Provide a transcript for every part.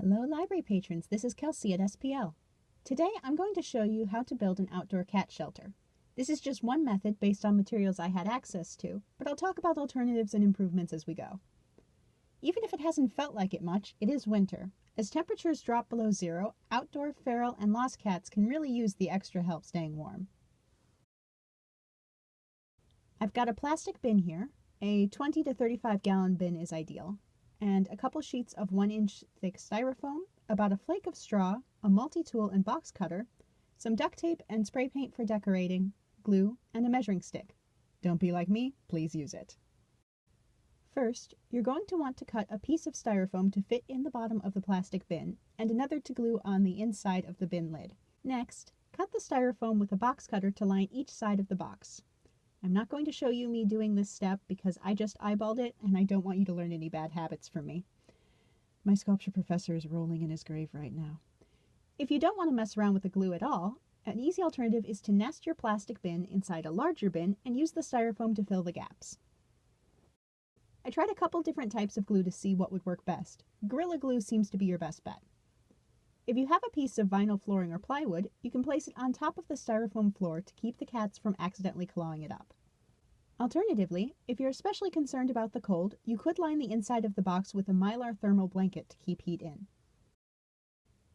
Hello library patrons, this is Kelsey at SPL. Today I'm going to show you how to build an outdoor cat shelter. This is just one method based on materials I had access to, but I'll talk about alternatives and improvements as we go. Even if it hasn't felt like it much, it is winter. As temperatures drop below zero, outdoor feral and lost cats can really use the extra help staying warm. I've got a plastic bin here. A 20 to 35 gallon bin is ideal, and a couple sheets of 1-inch thick styrofoam, about a flake of straw, a multi-tool and box cutter, some duct tape and spray paint for decorating, glue, and a measuring stick. Don't be like me, please use it. First, you're going to want to cut a piece of styrofoam to fit in the bottom of the plastic bin, and another to glue on the inside of the bin lid. Next, cut the styrofoam with a box cutter to line each side of the box. I'm not going to show you me doing this step because I just eyeballed it and I don't want you to learn any bad habits from me. My sculpture professor is rolling in his grave right now. If you don't want to mess around with the glue at all, an easy alternative is to nest your plastic bin inside a larger bin and use the styrofoam to fill the gaps. I tried a couple different types of glue to see what would work best. Gorilla Glue seems to be your best bet. If you have a piece of vinyl flooring or plywood, you can place it on top of the styrofoam floor to keep the cats from accidentally clawing it up. Alternatively, if you're especially concerned about the cold, you could line the inside of the box with a mylar thermal blanket to keep heat in.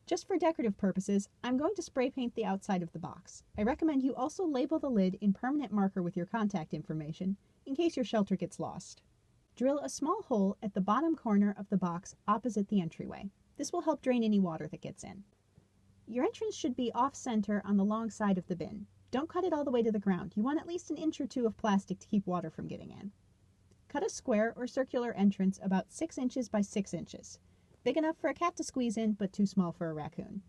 Just for decorative purposes, I'm going to spray paint the outside of the box. I recommend you also label the lid in permanent marker with your contact information, in case your shelter gets lost. Drill a small hole at the bottom corner of the box opposite the entryway. This will help drain any water that gets in. Your entrance should be off-center on the long side of the bin. Don't cut it all the way to the ground. You want at least an inch or two of plastic to keep water from getting in. Cut a square or circular entrance about 6 inches by 6 inches. Big enough for a cat to squeeze in, but too small for a raccoon.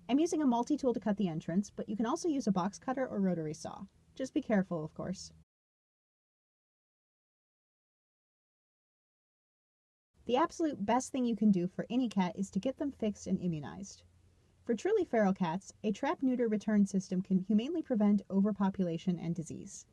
I'm using a multi-tool to cut the entrance, but you can also use a box cutter or rotary saw. Just be careful, of course. The absolute best thing you can do for any cat is to get them fixed and immunized. For truly feral cats, a trap-neuter return system can humanely prevent overpopulation and disease.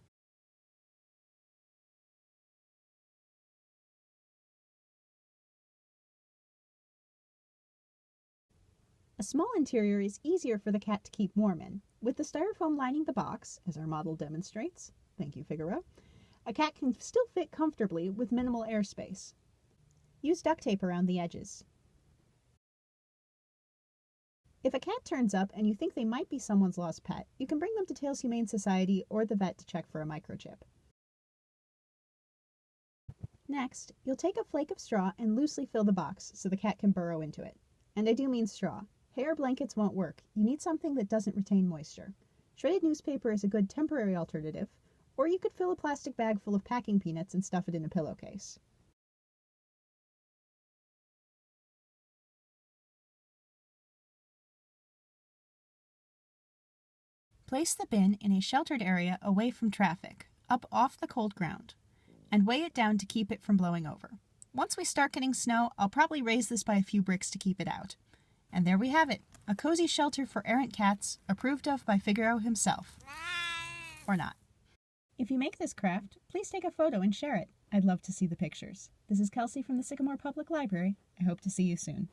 A small interior is easier for the cat to keep warm in. With the styrofoam lining the box, as our model demonstrates, thank you Figaro, a cat can still fit comfortably with minimal airspace. Use duct tape around the edges. If a cat turns up and you think they might be someone's lost pet, you can bring them to Tails Humane Society or the vet to check for a microchip. Next, you'll take a flake of straw and loosely fill the box so the cat can burrow into it. And I do mean straw. Hay or blankets won't work. You need something that doesn't retain moisture. Shredded newspaper is a good temporary alternative, or you could fill a plastic bag full of packing peanuts and stuff it in a pillowcase. Place the bin in a sheltered area away from traffic, up off the cold ground, and weigh it down to keep it from blowing over. Once we start getting snow, I'll probably raise this by a few bricks to keep it out. And there we have it, a cozy shelter for errant cats, approved of by Figaro himself. Or not. If you make this craft, please take a photo and share it. I'd love to see the pictures. This is Kelsey from the Sycamore Public Library. I hope to see you soon.